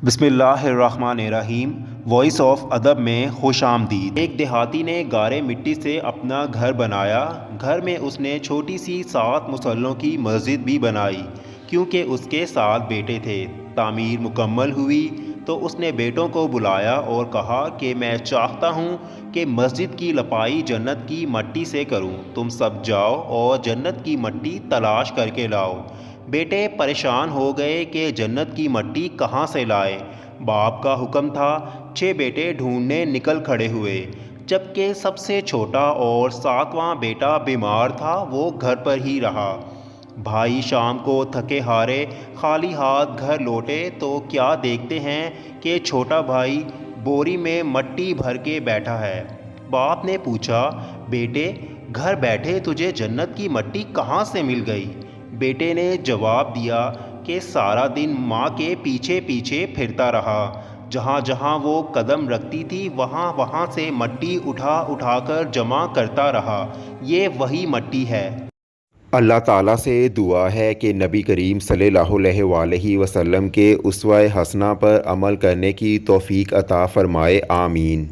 بسم اللہ الرحمن الرحیم۔ وائس آف ادب میں خوش آمدید۔ ایک دیہاتی نے گارے مٹی سے اپنا گھر بنایا۔ گھر میں اس نے چھوٹی سی 7 مصلوں کی مسجد بھی بنائی کیونکہ اس کے 7 بیٹے تھے۔ تعمیر مکمل ہوئی تو اس نے بیٹوں کو بلایا اور کہا کہ میں چاہتا ہوں کہ مسجد کی لپائی جنت کی مٹی سے کروں، تم سب جاؤ اور جنت کی مٹی تلاش کر کے لاؤ۔ بیٹے پریشان ہو گئے کہ جنت کی مٹی کہاں سے لائے۔ باپ کا حکم تھا۔ 6 بیٹے ڈھونڈنے نکل کھڑے ہوئے، جبکہ سب سے چھوٹا اور 7واں بیٹا بیمار تھا، وہ گھر پر ہی رہا۔ بھائی شام کو تھکے ہارے خالی ہاتھ گھر لوٹے تو کیا دیکھتے ہیں کہ چھوٹا بھائی بوری میں مٹی بھر کے بیٹھا ہے۔ باپ نے پوچھا، بیٹے گھر بیٹھے تجھے جنت کی مٹی کہاں سے مل گئی؟ بیٹے نے جواب دیا کہ سارا دن ماں کے پیچھے پیچھے پھرتا رہا، جہاں جہاں وہ قدم رکھتی تھی وہاں وہاں سے مٹی اٹھا اٹھا کر جمع کرتا رہا، یہ وہی مٹی ہے۔ اللہ تعالیٰ سے دعا ہے کہ نبی کریم صلی اللہ علیہ وآلہ وسلم کے اسوہ حسنہ پر عمل کرنے کی توفیق عطا فرمائے، آمین۔